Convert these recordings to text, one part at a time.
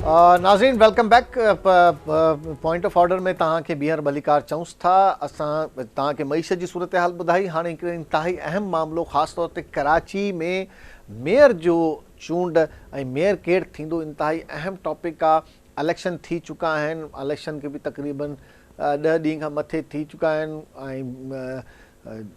नाज़रीन welcome back. Point of order में तव्हां खे ॿीहर भलीकार चऊंसि था। असां तव्हां खे मईशत जी सूरत हाल ॿुधाई। हाणे हिकिड़ो इंतिहाई अहम मामिलो ख़ासि तौर ते कराची में मेयर जो चूंड ऐं मेयर केरु थींदो इंतिहाई अहम टॉपिक आहे। इलेक्शन थी चुका आहिनि, इलेक्शन खे बि तक़रीबन 10 ॾींहं खां मथे थी चुका आहिनि ऐं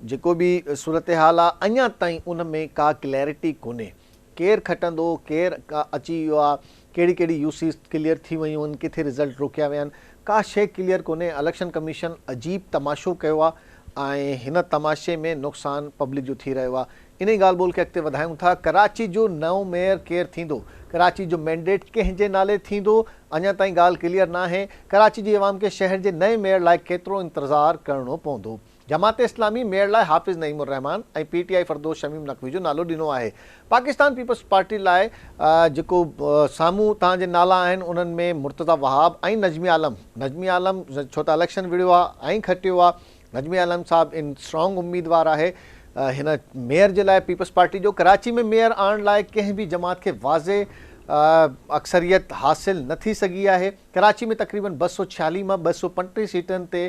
जेको बि सूरत हाल आहे अञा ताईं उन में का क्लैरिटी कोन्हे। केरु खटंदो, केरु अची वियो आहे, कहिड़ी कहिड़ी यूसीस क्लियर थी वयूं आहिनि, किथे रिज़ल्ट रोकिया विया आहिनि, का शइ क्लियर कोन्हे। इलेक्शन कमीशन अजीब तमाशो कयो आहे ऐं हिन तमाशे में नुक़सानु पब्लिक जो थी रहियो आहे। इन ई ॻाल्हि ॿोल खे अॻिते वधायूं था। कराची जो नओं मेयर केरु थींदो, कराची जो मैंडेट कंहिंजे नाले थींदो, अञा ताईं ॻाल्हि क्लियर न आहे। कराची जी अवाम खे शहर जे नए मेयर लाइ केतिरो इंतज़ारु करिणो पवंदो। जमात इस्लामी मेयर लाइ हाफ़िज़ नईमुर रहमान ऐं PTI फरदोस शमीम नक़वी जो नालो ॾिनो आहे। पाकिस्तान पीपल्स पार्टी लाइ जेको साम्हूं तव्हांजे नाला आहिनि उन्हनि में मुर्तज़ा वहाब ऐं नजमी आलम छो त इलेक्शन विढ़ियो आहे ऐं खटियो आहे। नजमी आलम साहब इन स्ट्रॉन्ग उम्मीदवार आहे हिन मेयर जे लाइ पीपल्स पार्टी जो। कराची में मेयर आणण लाइ कंहिं बि जमात खे वाज़े अक्सरियत हासिल न थी सघी आहे। कराची में तक़रीबन 246 मां 235 सीटनि ते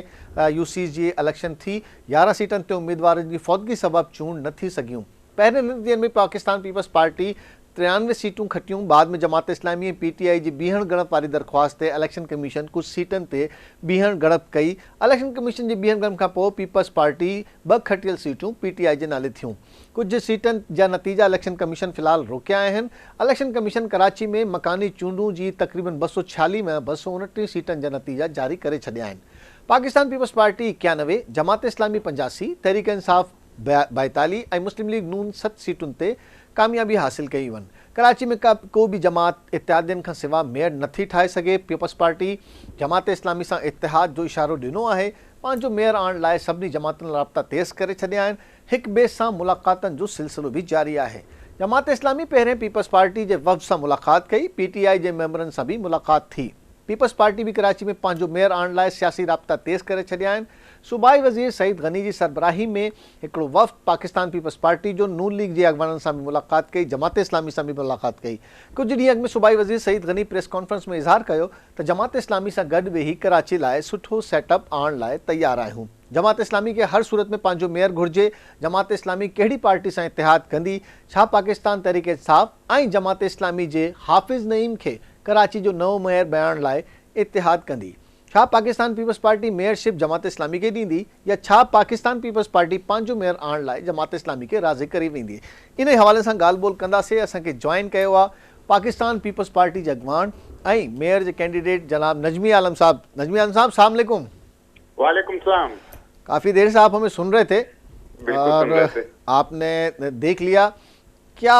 यूसीस जी इलेक्शन थी। 11 सीटनि ते उम्मीदवारनि जी फ़ौतगी सबबि चूंड न थी सघियूं। पहिरें नतीजनि में पाकिस्तान पीपल्स पार्टी 93 सीटूं खटियूं। बाद में जमात इस्लामी ऐं PTI जी बीहण गणप वारी दरख़्वास्त ते इलेक्शन कमीशन कुझु सीटनि ते बीहण गणप कई। इलेक्शन कमीशन जी बीहण गणप खां पोइ पीपल्स पार्टी 2 खटियल सीटूं PTI जे नाले थियूं। कुझु सीटनि जा नतीजा इलेक्शन कमीशन फ़िलहाल रोकिया आहिनि। इलेक्शन कमीशन कराची में मकानी चूंडूं जी तक़रीबन 246 में 229 सीटनि जा नतीजा जारी करे छॾिया आहिनि। पाकिस्तान पीपल्स पार्टी 91, जमात इस्लामी 85, तहरीक इंसाफ़ 42 ऐं मुस्लिम लीग नून 7 सीटुनि ते कामयाबी हासिल कई वञ। कराची में को बि जमात इत्तेहादियुनि खां सिवा मेयर नथी ठाहे सघे। पीपल्स पार्टी जमात इस्लामी सां इत्तेहाद जो इशारो ॾिनो आहे। पंहिंजो मेयर आणण लाइ सभिनी जमातुनि राब्ता तेज़ करे छॾिया आहिनि। हिक ॿिए सां मुलाक़ातनि जो सिलसिलो बि जारी आहे। जमात इस्लामी पहिरें पीपल्स पार्टी जे वफ़द सां मुलाक़ात कई। PTI जे मेंबरनि सां बि मुलाक़ात थी। पीपल्स पार्टी भी कराची में पंहिंजो मेयर आणण लाइ सियासी राब्ता तेज़ करे छॾिया आहिनि। सूबाई वज़ीर सईद गनी जी सरबराही में हिकिड़ो वफ़द पाकिस्तान पीपल्स पार्टी जो नून लीग जे अॻवाननि सां बि मुलाक़ात कई, जमात इस्लामी सां बि मुलाक़ात कई। कुझु ॾींहं अॻु में सूबाई वज़ीर सईद गनी प्रेस कॉन्फ्रेंस में इज़हार कयो त जमात इस्लामी सां गॾु वेही कराची लाइ सुठो सेटअप आणण लाइ तयारु आहियूं। जमात इस्लामी खे हर सूरत में पंहिंजो मेयर घुर्जे। जमात इस्लामी कहिड़ी पार्टी सां इत्तेहाद कंदी? छा पाकिस्तान तहरीक इंसाफ़ ऐं जमात इस्लामी जे हाफ़िज़ नईम खे कराची जो नओं मेयर बणाइण लाइ इत्तेहाद कंदी? छा Pakistan peoples party mayorship Jamaat Islami खे ॾींदी या छा पाकिस्तान पीपल्स पार्टी पंहिंजो मेयर आणण लाइ जमात इस्लामी खे राज़ी करे वेंदी? इन हवाले सां ॻाल्हि ॿोल कंदासीं। असांखे जॉइन कयो आहे पाकिस्तान पीपल्स पार्टी जे अॻवान ऐं मेयर जे कैंडिडेट जनाब नजमी आलम साहब। नजमी आलम साहब सलाम अलैकुम। वालेकुम सलाम। काफ़ी देर से आप हमें सुन रहे थे और आपने देख लिया क्या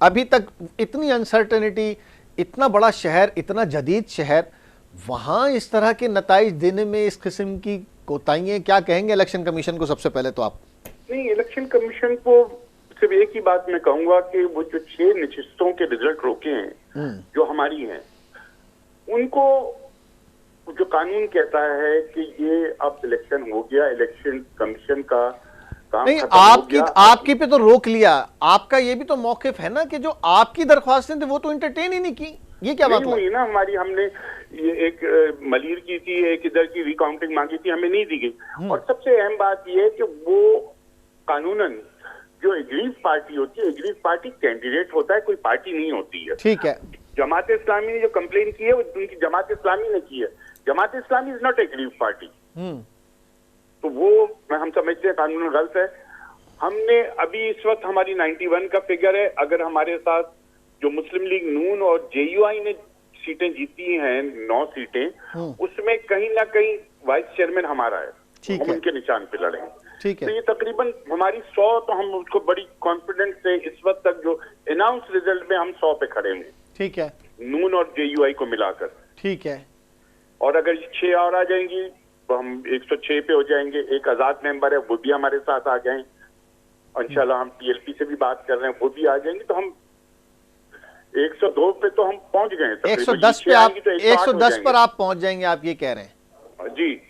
अभी तक इतनी अनसर्टेनिटी, इतना बड़ा शहर, इतना जदीद शहर, वहाँ इस तरह के नताइज देने में इस किस्म की कोताहियाँ, क्या कहेंगे इलेक्शन कमीशन को? सबसे पहले तो आप। नहीं, इलेक्शन कमीशन को सिर्फ एक ही बात मैं कहूंगा कि वो जो 6 नशिस्तों के रिजल्ट रोके हैं जो हमारी हैं, उनको जो कानून कहता है कि ये अब इलेक्शन हो गया, इलेक्शन कमीशन का काम नहीं, खत्म आपकी पे तो रोक लिया। आपका ये भी तो मौकिफ है ना कि जो आपकी दरख्वास्तें थी वो तो एंटरटेन ही नहीं की। ये क्या बात हुई ना हमारी? हमने ये एक मलीर की थी, एक इधर की रिकाउंटिंग मांगी थी, हमें नहीं दी गई। और सबसे अहम बात ये है कि वो कानूनन जो एग्रीव पार्टी होती है, एग्रीव पार्टी कैंडिडेट होता है, कोई पार्टी नहीं होती है। ठीक है। जमात इस्लामी ने जो कंप्लेन की है वो उनकी जमात इस्लामी ने की है। Jamaat Islami is not aggrieve party. तो वो हम समझते हैं कानून गलत है। हमने अभी इस वक्त हमारी 91 का फिगर है। अगर हमारे साथ जो मुस्लिम लीग नून और JUI ने सीटें जीती हैं, 9 सीटें, उसमें कहीं ना कहीं वाइस चेयरमैन हमारा है। हम उनके निशान पे लड़ेंगे। ठीक है। तो ये तकरीबन हमारी 100, तो हम उसको बड़ी कॉन्फिडेंस से इस वक्त तक जो अनाउंस रिजल्ट में हम 100 पे खड़े हैं। ठीक है। नून और JUI को मिलाकर। ठीक है। और अगर 6 और आ जाएंगी तो हम 106 पे हो जाएंगे। एक आजाद मेंबर है, वो भी हमारे साथ आ जाएं। इंशाल्लाह हम TLP से भी बात कर रहे हैं, वो भी आ जाएंगे। तो हम 102 पे तो हम पहुंच गए। 110 पे आप 110 पर आप पहुंच जाएंगे, आप ये कह रहे हैं? जी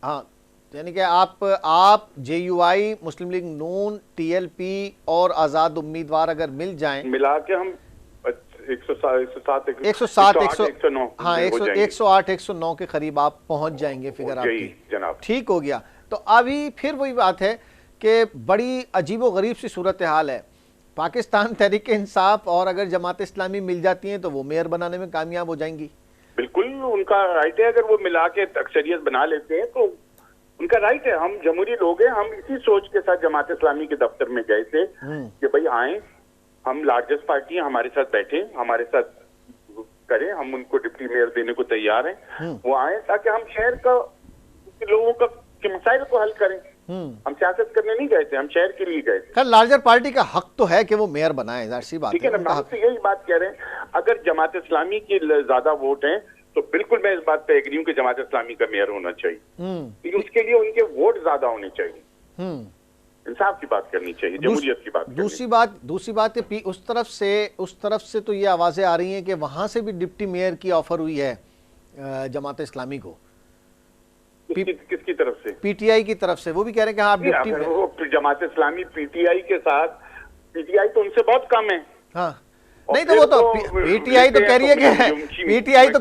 हाँ, यानी कि आप JUI, मुस्लिम लीग नून, TLP और आजाद उम्मीदवार अगर मिल जाएं, मिला के हम 107 107 109 हाँ 108 109 के करीब आप पहुंच जाएंगे फिगर आपकी जनाब। ठीक हो गया। तो अभी फिर वही बात है कि बड़ी अजीबोगरीब सी सूरत हाल है। पाकिस्तान तहरीक इंसाफ और अगर जमात इस्लामी मिल जाती हैं तो वो मेयर बनाने में कामयाब हो जाएंगी। बिल्कुल उनका राइट है, अगर वो मिला के अक्सरियत बना लेते हैं तो उनका राइट है। हम जमहूरी लोग हैं, हम इसी सोच के साथ जमात इस्लामी के दफ्तर में गए थे कि भाई आए, हम लार्जेस्ट पार्टी हैं, हमारे साथ बैठे, हमारे साथ करें, हम उनको डिप्टी मेयर देने को तैयार हैं। वो आए ताकि हम शहर का लोगों का के मसाइल को हल करें। हम सियासत करने नहीं गए थे, हम शहर के लिए गए थे। खैर लार्जर पार्टी का हक तो है कि वो मेयर बनाए, जाहिर सी बात ठीक है ना, हम तो यही बात कह रहे हैं। अगर जमात इस्लामी के ज्यादा वोट हैं तो बिल्कुल मैं इस बात पे एग्री हूं कि जमात इस्लामी का मेयर होना चाहिए, लेकिन उसके लिए उनके वोट ज्यादा होने चाहिए। इंसाफ की बात करनी चाहिए, जमहूरियत की बात। दूसरी बात कि उस तरफ से तो ये आवाजें आ रही हैं कि वहां से भी डिप्टी मेयर की ऑफर हुई है जमात इस्लामी को। किसकी तरफ से? पीटीआई की तरफ से। वो भी कह रहे हैं कि हाँ आप deputy mayor. Jamaat Islami PTI के साथ, पीटीआई तो उनसे बहुत कम है। हाँ नहीं तो वो तो पीटीआई तो कह रही है कि पीटीआई तो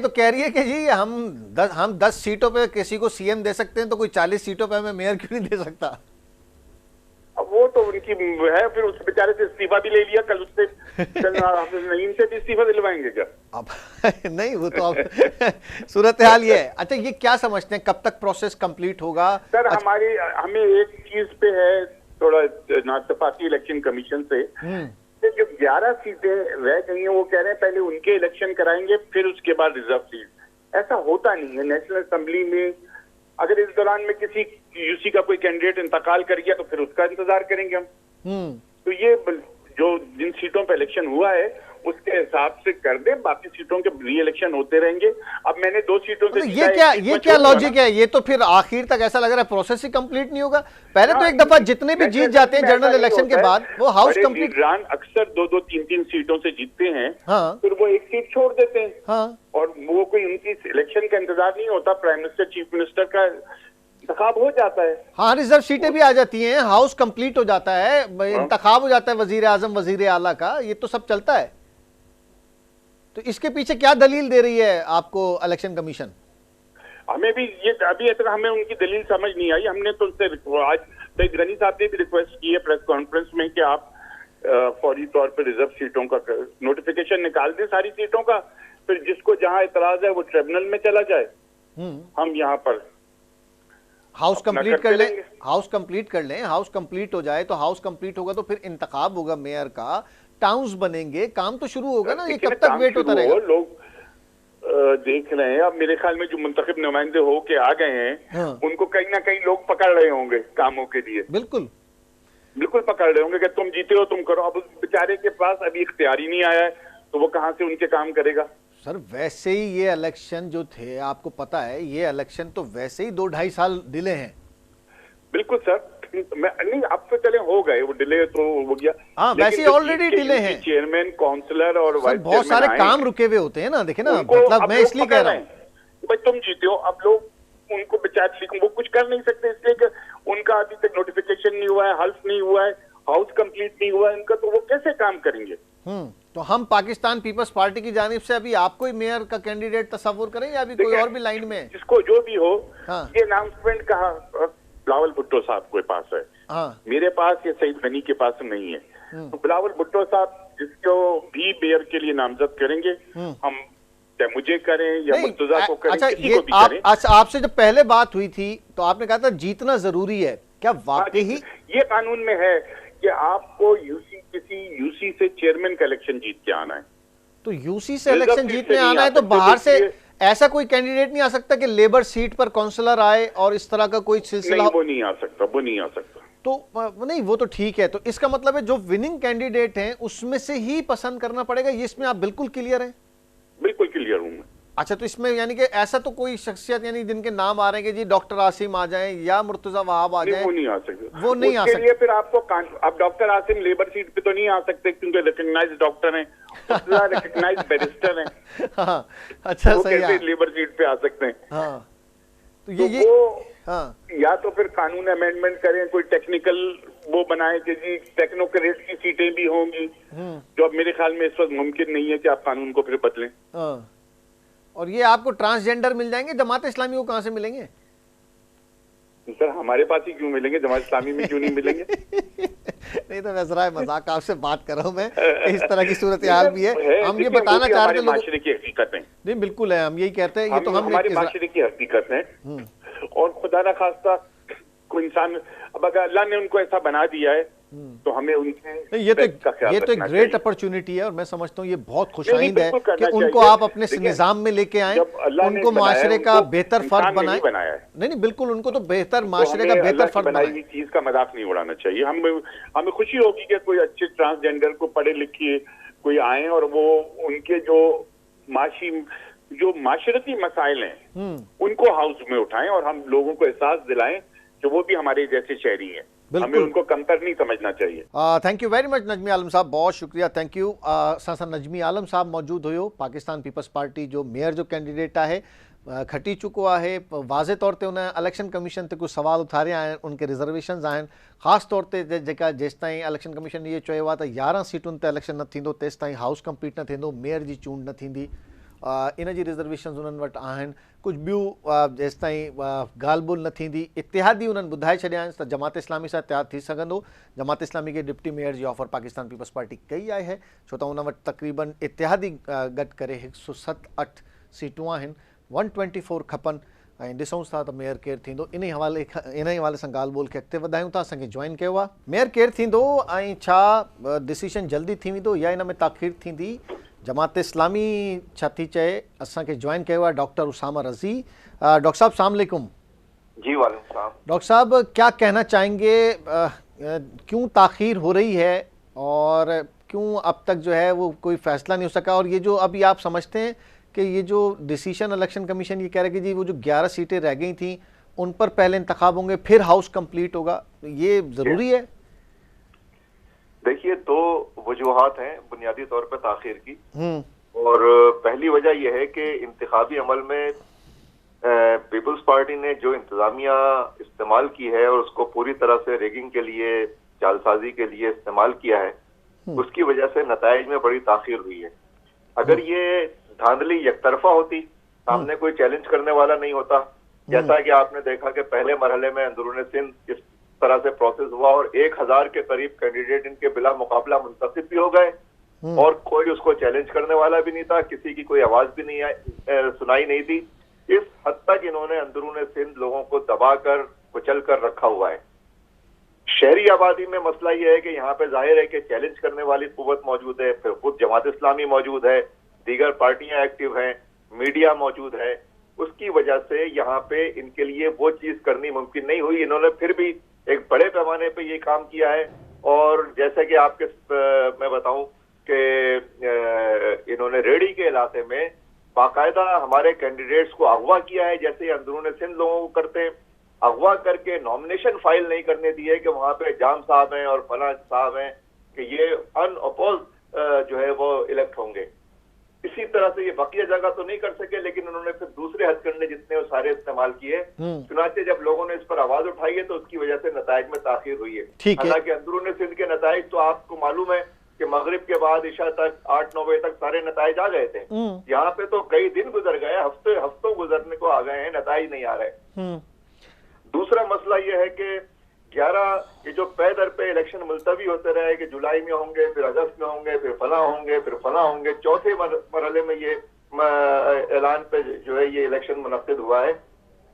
कह रही है कि जी हम 10 सीटों पे किसी को सीएम दे सकते हैं तो कोई 40 सीटों पे हमें मेयर क्यों नहीं दे सकता। अब वो तो उनकी है, फिर उस बेचारे से इस्तीफा भी ले लिया कल, उससे नईम से भी इस्तीफा दिलवाएंगे क्या? अब नहीं वो तो अब सूरत हाल ये है। अच्छा ये क्या समझते हैं कब तक प्रोसेस कंप्लीट होगा? सर हमें एक चीज पे है थोड़ा नाइतफाकी इलेक्शन कमीशन से, जो 11 सीटें रह गई हैं वो कह रहे हैं पहले उनके इलेक्शन कराएंगे फिर उसके बाद रिजर्व सीट। ऐसा होता नहीं है। नेशनल असेंबली में अगर इस दौरान में किसी यूसी का कोई कैंडिडेट इंतकाल कर गया तो फिर उसका इंतजार करेंगे हम। तो ये जो जिन सीटों पे इलेक्शन हुआ है उसके हिसाब से कर दे, बाकी सीटों के री इलेक्शन होते रहेंगे। अब मैंने 2 सीटों से ये क्या लॉजिक है? ये तो फिर आखिर तक ऐसा लग रहा है प्रोसेस ही कंप्लीट नहीं होगा। पहले तो एक दफा जितने भी जीत जाते हैं जनरल इलेक्शन के बाद वो हाउस कंप्लीट अक्सर 2-2 3-3 सीटों से जीतते हैं, फिर वो एक सीट छोड़ देते हैं और वो कोई उनकी इलेक्शन का इंतजार नहीं होता। प्राइम मिनिस्टर, चीफ मिनिस्टर का इंतखाब हो जाता है। हाँ रिजर्व सीटें भी आ जाती हैं, हाउस कंप्लीट हो जाता है, इंतखाब हो जाता है वजीर आजम वजीर आला का, ये तो सब चलता है। तो इसके पीछे क्या दलील दे रही है आपको इलेक्शन कमीशन? हमें भी ये अभी इतना हमें उनकी दलील समझ नहीं आई। हमने तो उनसे आज सईद गनी साहब ने भी रिक्वेस्ट की है प्रेस कॉन्फ्रेंस में कि आप फौरी तौर पर रिजर्व सीटों का नोटिफिकेशन निकाल दें सारी सीटों का, फिर जिसको जहां इतराज है वो ट्रिब्यूनल में चला जाए, हम यहाँ पर हाउस कंप्लीट कर लें। हाउस कंप्लीट कर लें, हाउस कंप्लीट हो जाए तो हाउस कंप्लीट होगा तो फिर इंतखाब होगा मेयर का, टाउन्स बनेंगे, काम तो शुरू होगा ना। ये कब तक वेट होता रहेगा? लोग देख रहे हैं। अब मेरे ख्याल में जो मुंतखब नुमाइंदे हो के आ गए हैं उनको कहीं ना कहीं लोग पकड़ रहे होंगे कामों के लिए। बिल्कुल पकड़ रहे होंगे कि तुम जीते हो तुम करो। अब उस बेचारे के पास अभी इख्तियार ही नहीं आया है तो वो कहां से उनके काम करेगा? सर वैसे ही ये इलेक्शन जो थे, आपको पता है ये इलेक्शन तो वैसे ही 2-2.5 साल डिले हैं। बिल्कुल सर, नहीं अब तो चले हो गए, वो डिले तो हो गया। हाँ वैसे ऑलरेडी डिले हैं। चेयरमैन, काउंसलर और वाइस बहुत सारे काम रुके हुए होते हैं ना, देखे ना, मतलब मैं इसलिए कह रहा हूँ भाई तुम जीते हो। अब लोग उनको बेचारे वो कुछ कर नहीं सकते इसलिए कि उनका अभी तक नोटिफिकेशन नहीं हुआ है, हल्फ नहीं हुआ है, हाउस कंप्लीट नहीं हुआ है उनका, तो वो कैसे काम करेंगे? तो हम पाकिस्तान पीपल्स पार्टी की जानिब से अभी आपको ही मेयर का कैंडिडेट तस्वुर करें या अभी कोई और भी लाइन में? जिसको जो भी हो, ये अनाउंसमेंट कहा बिलावल भुट्टो साहब के पास है, मेरे पास या सईद गनी के पास नहीं है। तो बिलावल भुट्टो साहब जिसको भी मेयर के लिए नामजद करेंगे, हम चाहे मुझे करें या मुर्तजा को करें, अच्छा, किसी को भी करें। अच्छा आपसे जब पहले बात हुई थी तो आपने कहा था जीतना जरूरी है, क्या वाकई ही ये कानून में है कि आपको किसी यूसी से चेयरमैन का इलेक्शन जीत के आना है? तो यूसी से इलेक्शन जीतने आना है तो बाहर से ऐसा कोई कैंडिडेट नहीं आ सकता कि लेबर सीट पर काउंसलर आए और इस तरह का कोई सिलसिला? नहीं, वो नहीं आ सकता। तो नहीं वो तो ठीक है। तो इसका मतलब है जो विनिंग कैंडिडेट हैं उसमें से ही पसंद करना पड़ेगा, ये इसमें आप बिल्कुल क्लियर हैं? बिल्कुल क्लियर हूं मैं। अच्छा तो इसमें यानी कि ऐसा तो कोई शख्सियत यानी जिनके नाम आ रहे हैं कि जी डॉक्टर आसिम आ जाएं या मुर्तजा वहाब आ जाएं? वो नहीं आ सकते। वो नहीं आ सकते। फिर आपको अब डॉक्टर आसिम लेबर सीट पे तो नहीं आ सकते क्योंकि रिकग्नाइज्ड डॉक्टर हैं, रिकग्नाइज्ड बैरिस्टर हैं। हाँ, अच्छा सही है। लेबर सीट पे आ सकते हैं? हाँ। तो ये या तो फिर कानून अमेंडमेंट करें, कोई टेक्निकल वो बनाए कि जी टेक्नोक्रेट की सीटें भी होंगी, जो अब मेरे ख्याल में इस वक्त मुमकिन नहीं है कि आप कानून को फिर बदलें। और ये आपको ट्रांसजेंडर मिल जाएंगे, जमात इस्लामी को कहां से मिलेंगे? सर हमारे पास ही क्यों मिलेंगे, जमात इस्लामी में क्यों नहीं मिलेंगे? नहीं तो वैसे मजाक आपसे बात कर रहा हूं मैं, इस तरह की सूरत हाल भी है। हम ये बताना चाह रहे थे माशरे की हकीकत है। नहीं बिल्कुल है, हम यही कहते हैं, ये तो हम हमारे माशरे की हकीकत है। और खुदा ना खास्ता कोई इंसान, अब अगर अल्लाह ने उनको ऐसा बना दिया है तो हमें उनके ये तो एक ग्रेट अपॉर्चुनिटी है, और मैं समझता हूँ ये बहुत खुशाइंद है कि उनको आप अपने निजाम में लेके आए, उनको माशरे का बेहतर फर्द बनाए। नहीं बिल्कुल, उनको तो बेहतर माशरे का बेहतर फर्द बनाए। बनाई चीज का मजाक नहीं उड़ाना चाहिए। हमें खुशी होगी कि कोई अच्छे ट्रांसजेंडर को पढ़े लिखे कोई आए और वो उनके जो माशरती मसाइल हैं उनको हाउस में उठाएं और हम लोगों को एहसास दिलाएं कि वो भी हमारे जैसे शहरी हैं, हमें उनको कमतर नहीं समझना चाहिए। Thank you very much Najmi Alam साहब, बहुत शुक्रिया, थैंक यू। सां नजमी आलम साहब मौजूद हुयो, पाकिस्तान पीपल्स पार्टी जो मेयर जो कैंडिडेट है खटी चुको है। वाज़े तौर ते उन इलेक्शन कमीशन ते कुछ सवाल उथारिया आहिनि, उनके रिजर्वेशन्स आहिनि, ख़ासि तौर ते जेका जेसिताईं इलेक्शन कमीशन ये चयो आहे त 11 सीटुनि ते इलेक्शन न थींदो तेसिताईं हाउस कंप्लीट न थींदो, मेयर जी चूंड न थींदी, इन जी रिजर्वेशन्स उन्हनि वटि आहिनि। कुझु ॿियूं जेसिताईं ॻाल्हि ॿोल न थींदी, इतिहादी उन्हनि ॿुधाए छॾिया आहिनि त जमात इस्लामी सां इतिहाद थी सघंदो। जमात इस्लामी खे डिप्टी मेयर जी ऑफर पाकिस्तान पीपल्स पार्टी कई आहे है, छो त उन वटि तक़रीबन इतिहादी गॾु करे 107-8 सीटूं आहिनि, 124 खपनि, ऐं ॾिसूं था त मेयर केरु थींदो। इन हवाले सां ॻाल्हि ॿोल खे अॻिते वधायूं था। असांखे जॉइन कयो आहे, मेयर केरु थींदो ऐं छा डिसीशन जल्दी थी वेंदो या इन में ताख़ीर थींदी? जमात इस्लामी छा थी चए? असांखे जॉइन कयो आहे डॉक्टर उसामा रज़ी। डॉक्टर साहब सलाम अलैकुम। जी वालेकुम सलाम। डॉक्टर साहब क्या कहना चाहेंगे, क्यों ताख़ीर हो रही है और क्यों अब तक जो है वो कोई फैसला नहीं हो सका? और ये जो अभी आप समझते हैं कि ये जो डिसीशन इलेक्शन कमीशन ये कह रहा है कि जी वो जो 11 सीटें रह गई थी उन पर पहले इंतखाब होंगे फिर हाउस कंप्लीट होगा, ये ज़रूरी है? देखिए, दो वजूहात हैं बुनियादी तौर पर ताखीर की। और पहली वजह यह है कि इंतखाबी अमल में पीपल्स पार्टी ने जो इंतजामिया इस्तेमाल की है और उसको पूरी तरह से रेगिंग के लिए, जालसाजी के लिए इस्तेमाल किया है, उसकी वजह से नताइज में बड़ी ताखीर हुई है। अगर ये धांधली एकतरफा होती, सामने कोई चैलेंज करने वाला नहीं होता, जैसा कि आपने देखा कि पहले मरहले में अंदरूनी सिंध इस तरह से प्रोसेस हुआ और 1000 के करीब कैंडिडेट इनके बिला मुकाबला मुंतखब भी हो गए और कोई उसको चैलेंज करने वाला भी नहीं था, किसी की कोई आवाज भी नहीं सुनाई नहीं दी। इस हद तक इन्होंने अंदरूनी सिंध लोगों को दबाकर कुचल कर रखा हुआ है। शहरी आबादी में मसला यह है कि यहाँ पे जाहिर है कि चैलेंज करने वाली कुव्वत मौजूद है, फिर खुद जमात इस्लामी मौजूद है, दीगर पार्टियां एक्टिव हैं, मीडिया मौजूद है, उसकी वजह से यहाँ पे इनके लिए वो चीज करनी मुमकिन नहीं हुई। इन्होंने फिर भी एक बड़े पैमाने पे ये काम किया है और जैसे कि आपके मैं बताऊं कि इन्होंने रेडी के इलाके में बाकायदा हमारे कैंडिडेट्स को अगवा किया है, जैसे अंदरूनी सिंध लोगों को करते हैं, अगवा करके नॉमिनेशन फाइल नहीं करने दिए कि वहां पे जाम साहब हैं और फला साहब हैं कि ये अनअपोज जो है वो इलेक्ट होंगे। इसी तरह से ये बकिया जगह तो नहीं कर सके, लेकिन उन्होंने फिर दूसरे हथकंडे जितने वो सारे इस्तेमाल किए। चुनाचे जब लोगों ने इस पर आवाज उठाई है तो उसकी वजह से नताइज में ताखीर हुई है। हालांकि अंदरूनी सिंध के नताइज तो आपको मालूम है कि मगरिब के बाद इशा तक 8-9 बजे तक सारे नताइज आ गए थे। यहाँ पे तो कई दिन गुजर गए, हफ्तों गुजरने को आ गए हैं, नताइज नहीं आ रहे। दूसरा मसला यह है कि 11 ये जो पे दर पे इलेक्शन मुलतवी होते रहे कि जुलाई में होंगे, फिर अगस्त में होंगे, फिर फला होंगे, फिर फला होंगे, चौथे मरहले में ये ऐलान पे जो है ये इलेक्शन मुनक्किद हुआ है।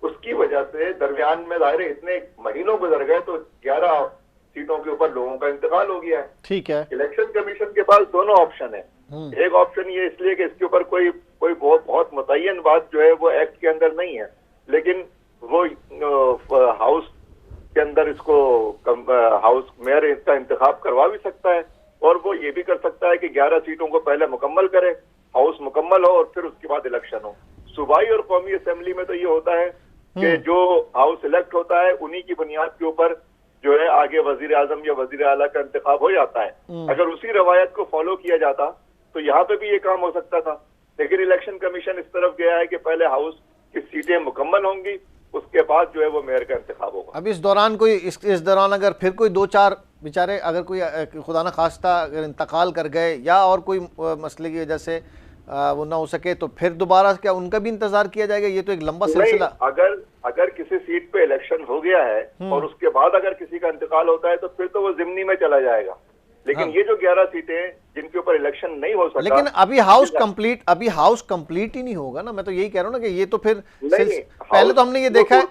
उसकी वजह से दरमियान में जाहिर इतने महीनों गुजर गए तो 11 सीटों के ऊपर लोगों का इंतकाल हो गया है। ठीक है, इलेक्शन कमीशन के पास दोनों ऑप्शन है। एक ऑप्शन ये इसलिए कि इसके ऊपर कोई बहुत मुतय्यन बात जो है वो एक्ट के अंदर नहीं है, लेकिन वो हाउस के अंदर इसको हाउस मेयर इसका इंतखाब करवा भी सकता है और वो ये भी कर सकता है कि 11 सीटों को पहले मुकम्मल करे, हाउस मुकम्मल हो और फिर उसके बाद इलेक्शन हो। सूबाई और कौमी असेंबली में तो ये होता है कि जो हाउस इलेक्ट होता है उन्हीं की बुनियाद के ऊपर जो है आगे वजीर आजम या वजीर आला का इंतखाब हो जाता है। अगर उसी रवायत को फॉलो किया जाता तो यहाँ पे भी ये काम हो सकता था, लेकिन इलेक्शन कमीशन इस तरफ गया है कि पहले हाउस की सीटें मुकम्मल होंगी, उसके बाद जो है वो मेयर का इंतखाब होगा। अब इस दौरान कोई इस दौरान अगर फिर कोई 2-4 बेचारे अगर कोई खुदा न खास्ता अगर इंतकाल कर गए या और कोई मसले की वजह से वो ना हो सके, तो फिर दोबारा क्या उनका भी इंतजार किया जाएगा? ये तो एक लंबा सिलसिला। अगर किसी सीट पे इलेक्शन हो गया है और उसके बाद अगर किसी का इंतकाल होता है तो फिर तो वो जिम्नी में चला जाएगा। लेकिन ये जो 11 सीटें जिनके ऊपर इलेक्शन नहीं हो सका, लेकिन अभी हाउस कंप्लीट ही नहीं होगा ना। मैं तो यही कह रहा हूँ ना कि ये तो फिर पहले तो हमने ये देखा है,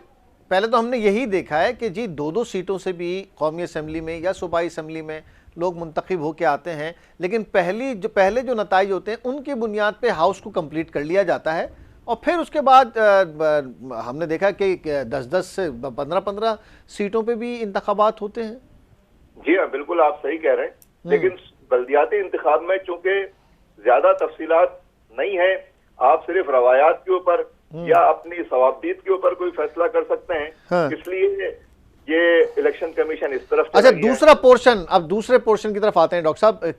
पहले तो हमने यही देखा है कि जी 2-2 सीटों से भी कौमी असेंबली में या सूबाई असेंबली में लोग मुंतखब होकर आते हैं, लेकिन पहले जो नताइज होते हैं उनकी बुनियाद पे हाउस को कंप्लीट कर लिया जाता है और फिर उसके बाद हमने देखा कि 10-10 से 15-15 सीटों पे भी इंतखाबात होते हैं। जी हाँ, बिल्कुल आप सही कह रहे हैं। लेकिन बल्दियाती इंतखाब में चूंकि ज्यादा तफसीलात नहीं है, आप सिर्फ रवायात के ऊपर या अपनी सवाबदीद के ऊपर कोई फैसला कर सकते हैं। हाँ। इसलिए ये इलेक्शन कमीशन इस तरफ। अच्छा, दूसरा पोर्शन, अब दूसरे पोर्शन की तरफ आते हैं डॉक्टर साहब।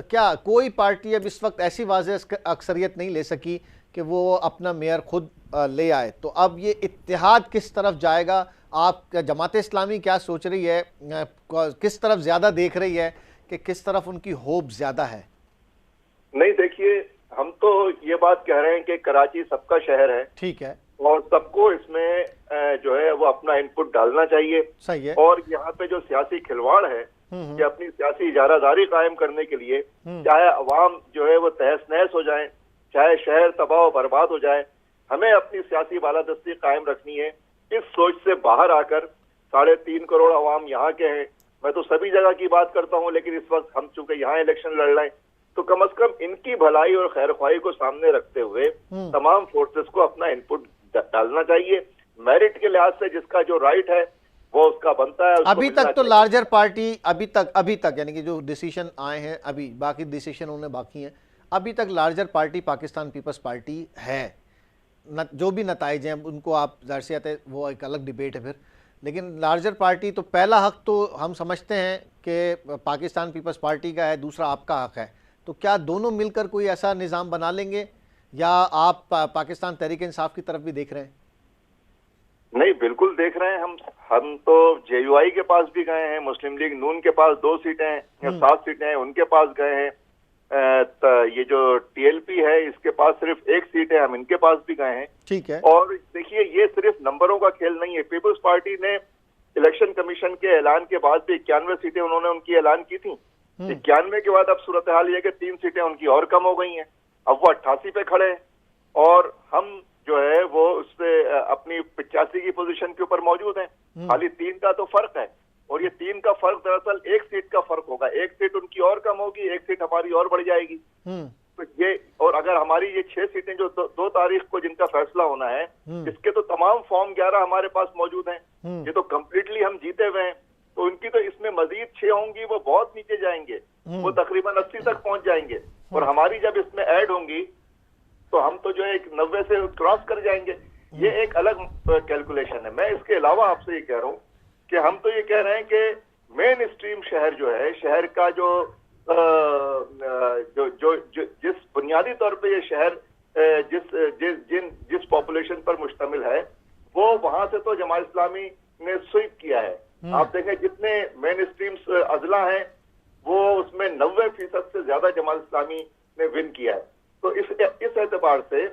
क्या कोई पार्टी अब इस वक्त ऐसी वाज़ेह अक्सरियत नहीं ले सकी कि वो अपना मेयर खुद ले आए, तो अब ये इत्तेहाद किस तरफ जाएगा? आप जमात इस्लामी क्या सोच रही है, किस तरफ ज्यादा देख रही है कि किस तरफ उनकी होप ज्यादा है? नहीं, देखिए, हम तो ये बात कह रहे हैं कि कराची सबका शहर है, ठीक है, और सबको इसमें जो है वो अपना इनपुट डालना चाहिए। सही है। और यहाँ पे जो सियासी खिलवाड़ है कि अपनी सियासी इजारादारी कायम करने के लिए चाहे अवाम जो है वो तहस नहस हो जाए, चाहे शहर तबाह बर्बाद हो जाए, हमें अपनी सियासी बालादस्ती कायम रखनी है। इस सोच से बाहर आकर 3.5 करोड़ अवाम यहाँ के हैं, मैं तो सभी जगह की बात करता हूँ, लेकिन इस वक्त हम चूंकि यहाँ इलेक्शन लड़ रहे हैं तो कम अज कम इनकी भलाई और खैर ख्वाही को सामने रखते हुए तमाम फोर्सेस को अपना इनपुट डालना चाहिए। मेरिट के लिहाज से जिसका जो राइट है वो उसका बनता है। अभी तक तो लार्जर पार्टी अभी तक यानी कि जो डिसीजन आए हैं, अभी बाकी डिसीजन उन्हें बाकी हैं, अभी तक larger party Pakistan peoples party है। जो भी नताइज हैं उनको आप जाहिर से आते, वो एक अलग डिबेट है फिर, लेकिन लार्जर पार्टी तो पहला हक तो हम समझते हैं कि पाकिस्तान पीपल्स पार्टी का है, दूसरा आपका हक है। तो क्या दोनों मिलकर कोई ऐसा निज़ाम बना लेंगे या आप पाकिस्तान तहरीक इंसाफ की तरफ भी देख रहे हैं? नहीं, बिल्कुल देख रहे हैं। हम तो JUI के पास भी गए हैं, मुस्लिम लीग नून के पास 2 सीटें हैं या 7 सीटें हैं, उनके पास गए हैं। ये जो TLP है इसके पास सिर्फ 1 सीट है, हम इनके पास भी गए हैं। ठीक है। और देखिए, ये सिर्फ नंबरों का खेल नहीं है। पीपल्स पार्टी ने इलेक्शन कमीशन के ऐलान के बाद भी 91 सीटें उन्होंने उनकी ऐलान की थी। 91 के बाद अब सूरत हाल ये कि 3 सीटें उनकी और कम हो गई हैं, अब वो 88 पे खड़े हैं और हम जो है वो उससे अपनी 85 की पोजीशन के ऊपर मौजूद हैं। खाली 3 का तो फर्क है, और ये 3 का फर्क दरअसल 1 सीट का फर्क होगा। 1 सीट उनकी और कम होगी, 1 सीट हमारी और बढ़ जाएगी। तो ये, और अगर हमारी ये 6 सीटें जो 2 तारीख को जिनका फैसला होना है, इसके तो तमाम फॉर्म 11 हमारे पास मौजूद हैं, ये तो कम्प्लीटली हम जीते हुए हैं। तो उनकी तो इसमें मजीद 6 होंगी, वो बहुत नीचे जाएंगे, वो तकरीबन 80 तक पहुंच जाएंगे, और हमारी जब इसमें ऐड होंगी तो हम तो जो है 90 से क्रॉस कर जाएंगे। ये एक अलग कैलकुलेशन है। मैं इसके अलावा आपसे ये कह रहा हूँ कि हम तो ये कह रहे हैं कि मेन स्ट्रीम शहर जो है, शहर का जिस बुनियादी तौर पे ये शहर जिस पॉपुलेशन पर मुश्तमिल है, वो वहां से तो जमात इस्लामी ने स्वीप किया है। आप देखें जितने मेन स्ट्रीम्स अजला हैं वो उसमें 90% से ज्यादा जमात इस्लामी ने विन किया है। तो इस एतबार से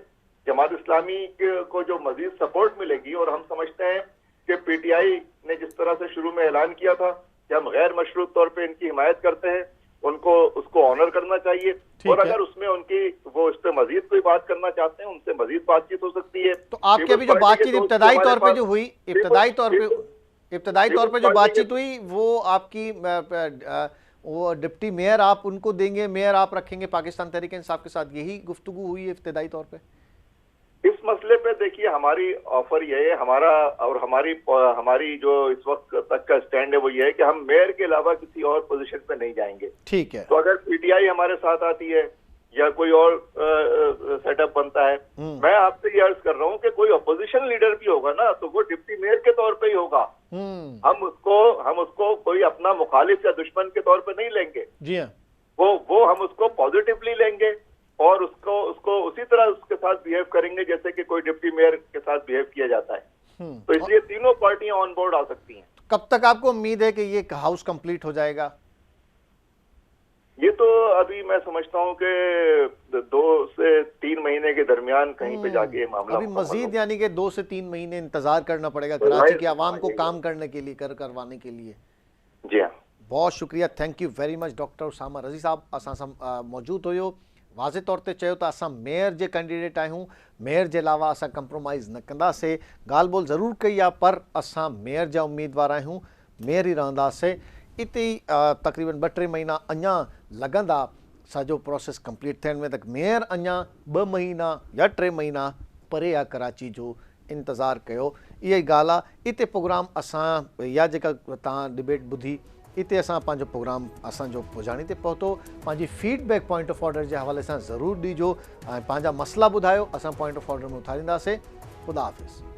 जमात इस्लामी को जो मजीद सपोर्ट मिलेगी, और हम समझते हैं कि PTI ने जिस तरह से शुरू में ऐलान किया था कि हम गैर मशरूत तौर पे इनकी हिमायत करते हैं, उनको उसको ऑनर करना चाहिए। और अगर उसमें उनकी वो इस पे मजीद कोई बात करना चाहते हैं, उनसे मजीद बातचीत हो सकती है। तो आपके अभी जो बातचीत इब्तदाई तौर पे जो हुई, इब्तदाई तौर पे जो बातचीत हुई, वो आपकी वो डिप्टी मेयर आप उनको देंगे, मेयर आप रखेंगे पाकिस्तान तहरीक इंसाफ के साथ, यही गुफ्तगू हुई है इब्तदाई तौर पे? इस मसले पे देखिए, हमारी ऑफर ये है, हमारी जो इस वक्त तक का स्टैंड है वो ये है कि हम मेयर के अलावा किसी और पोजीशन पे नहीं जाएंगे। ठीक है। तो अगर PTI हमारे साथ आती है या कोई और सेटअप बनता है, मैं आपसे ये अर्ज कर रहा हूँ कि कोई अपोजिशन लीडर भी होगा ना, तो वो डिप्टी मेयर के तौर पे ही होगा। हम उसको कोई अपना मुखालिफ या दुश्मन के तौर पे नहीं लेंगे। जी हाँ। वो हम उसको पॉजिटिवली लेंगे और उसको उसी तरह उसके साथ बिहेव करेंगे जैसे कि कोई डिप्टी मेयर के साथ बिहेव किया जाता है। तो इसलिए तीनों पार्टियां ऑन बोर्ड आ सकती हैं। कब तक आपको उम्मीद है कि ये हाउस कंप्लीट हो जाएगा? ये तो अभी मैं समझता हूँ कि 2 से 3 महीने के दरमियान कहीं पे जाके ये मामला अभी मुकम्मल मजीद होगा। यानी कि 2 से 3 महीने इंतजार करना पड़ेगा कराची की आवाम को काम करने के लिए, करवाने के लिए। जी हाँ, बहुत शुक्रिया, thank you very much doctor Usama Razi साहब असां सां मौजूद हुयो। वाज़े तौर ते चयो त असां मेयर जे कैंडिडेट आहियूं, मेयर जे अलावा असां कंप्रोमाइज़ न कंदासीं। ॻाल्हि ॿोल ज़रूरु कई आहे पर असां मेयर जा उम्मीदवार आहियूं, मेयर ई रहंदासीं। इते ई तक़रीबन 2-3 महीना अञा लॻंदा सॼो प्रोसेस कंप्लीट थियण में, त मेयर अञा 2 महीना या 3 महीना परे आहे कराची जो, इंतज़ारु कयो। इहा ई ॻाल्हि आहे। इते प्रोग्राम असां या जेका तव्हां डिबेट ॿुधी, इते असां पंहिंजो प्रोग्राम असांजो पुॼाणी ते पहुतो। पंहिंजी फीडबैक पॉइंट ऑफ ऑर्डर जे हवाले सां ज़रूरु ॾिजो ऐं पंहिंजा मसला ॿुधायो, असां पॉइंट ऑफ ऑर्डर में उथारींदासीं। ख़ुदा हाफ़िज़।